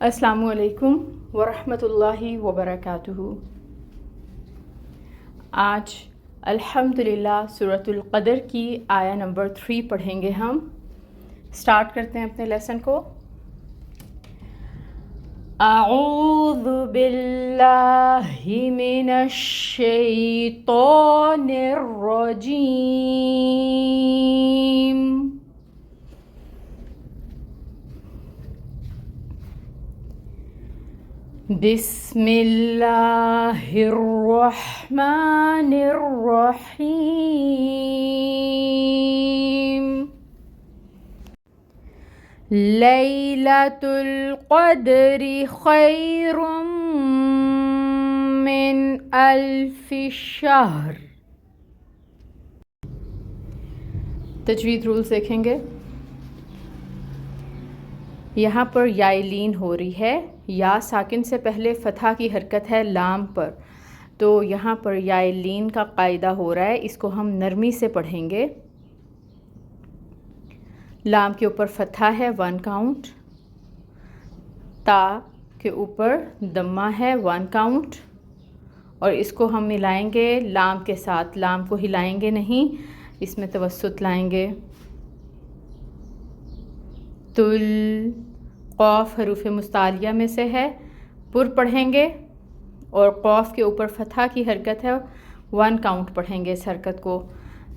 السلام علیکم ورحمۃ اللہ وبرکاتہ۔ آج الحمدللہ سورۃ القدر کی آیا نمبر 3 پڑھیں گے ہم۔ سٹارٹ کرتے ہیں اپنے لیسن کو۔ اعوذ باللہ من الشیطان الرجیم۔ بسم اللہ الرحمن الرحیم۔ لیلۃ القدر خیر من الف شہر۔ تجوید رولز دیکھیں گے۔ یہاں پر یا لین ہو رہی ہے، یا ساکن سے پہلے فتحہ کی حرکت ہے لام پر، تو یہاں پر یا لین کا قاعدہ ہو رہا ہے، اس کو ہم نرمی سے پڑھیں گے۔ لام کے اوپر فتحہ ہے 1 کاؤنٹ، تا کے اوپر دمہ ہے 1 کاؤنٹ، اور اس کو ہم ملائیں گے لام کے ساتھ، لام کو ہلائیں گے نہیں، اس میں توسط لائیں گے۔ تل، قوف حروف مستعلیہ میں سے ہے، پر پڑھیں گے، اور قوف کے اوپر فتحہ کی حرکت ہے 1 کاؤنٹ پڑھیں گے اس حرکت کو۔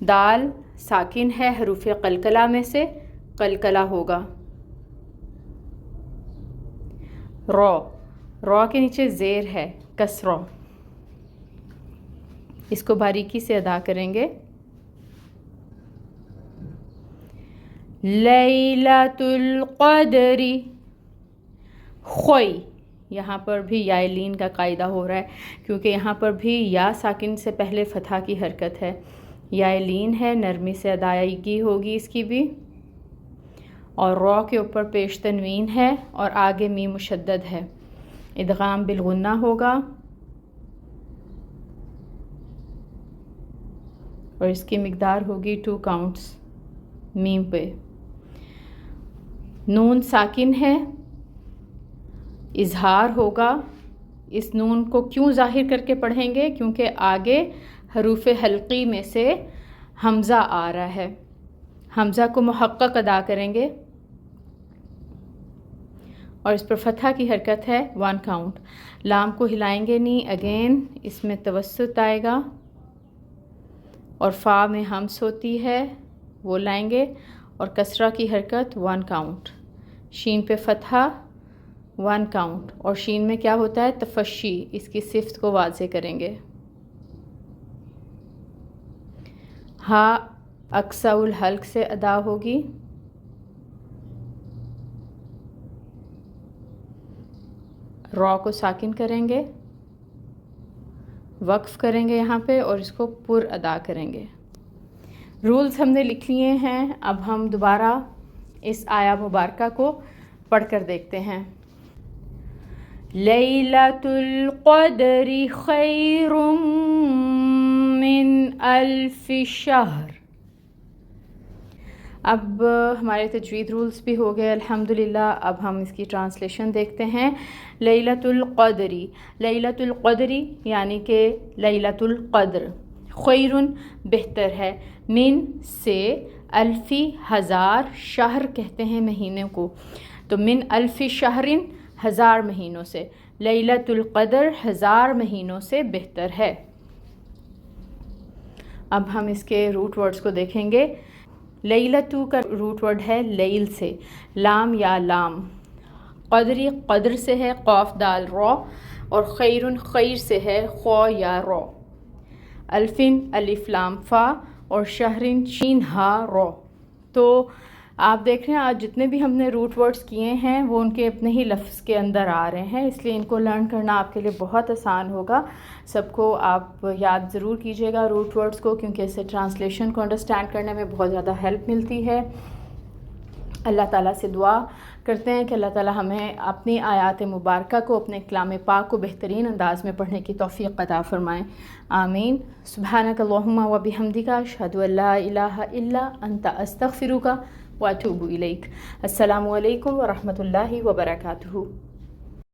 دال ساکن ہے حروف قلقلہ میں سے، قلقلہ ہوگا۔ رو، رو کے نیچے زیر ہے کسرہ، اس کو باریکی سے ادا کریں گے۔ لیلۃ القدر خوئی، یہاں پر بھی یا لین کا قاعدہ ہو رہا ہے، کیونکہ یہاں پر بھی یا ساکن سے پہلے فتحہ کی حرکت ہے، یا لین ہے، نرمی سے ادائیگی ہوگی اس کی بھی، اور رو کے اوپر پیش تنوین ہے اور آگے میم مشدد ہے، ادغام بالغنہ ہوگا، اور اس کی مقدار ہوگی 2 کاؤنٹس میم پہ۔ نون ساکن ہے، اظہار ہوگا۔ اس نون کو کیوں ظاہر کر کے پڑھیں گے؟ کیونکہ آگے حروف حلقی میں سے حمزہ آ رہا ہے، حمزہ کو محقق ادا کریں گے، اور اس پر فتحہ کی حرکت ہے 1 کاؤنٹ۔ لام کو ہلائیں گے نہیں، اگین اس میں توسط آئے گا، اور فا میں ہمس ہوتی ہے وہ لائیں گے، اور کسرہ کی حرکت 1 کاؤنٹ۔ شین پہ فتحہ 1 کاؤنٹ، اور شین میں کیا ہوتا ہے؟ تفشی، اس کی صفت کو واضح کریں گے۔ ہا اقصا الحلق سے ادا ہوگی، رو کو ساکن کریں گے، وقف کریں گے یہاں پہ، اور اس کو پر ادا کریں گے۔ رولز ہم نے لکھ لیے ہیں، اب ہم دوبارہ اس آیا مبارکہ کو پڑھ کر دیکھتے ہیں۔ لیلۃ القدر خیر من الف شہر۔ اب ہمارے تجوید رولز بھی ہو گئے الحمدللہ، اب ہم اس کی ٹرانسلیشن دیکھتے ہیں۔ لیلۃ القدری، لیلۃ القدری یعنی کہ لیلۃ القدر، خیرٌ بہتر ہے، من سے، الفی ہزار، شہر کہتے ہیں مہینے کو، تو من الف شہرن 1000 مہینوں سے، لیلۃ القدر 1000 مہینوں سے بہتر ہے۔ اب ہم اس کے روٹ ورڈز کو دیکھیں گے۔ لیلۃ کا روٹ ورڈ ہے لیل سے، لام یا لام، قدری قدر سے ہے، قاف دال رو، اور خیرن خیر سے ہے، خو یا رو، الفن الف لام فا، اور شہرن شین ہا رو۔ تو آپ دیکھ رہے ہیں آج جتنے بھی ہم نے روٹ ورڈز کیے ہیں وہ ان کے اپنے ہی لفظ کے اندر آ رہے ہیں، اس لیے ان کو لرن کرنا آپ کے لیے بہت آسان ہوگا۔ سب کو آپ یاد ضرور کیجیے گا روٹ ورڈز کو، کیونکہ اس سے ٹرانسلیشن کو انڈرسٹینڈ کرنے میں بہت زیادہ ہیلپ ملتی ہے۔ اللہ تعالیٰ سے دعا کرتے ہیں کہ اللہ تعالیٰ ہمیں اپنی آیات مبارکہ کو، اپنے کلام پاک کو بہترین انداز میں پڑھنے کی توفیق عطا فرمائیں، آمین۔ سبحانک اللہم و بحمدک، اشہد ان لا الہ الا انت، استغفرک واتوب الیک۔ السلام علیکم ورحمۃ اللہ وبرکاتہ۔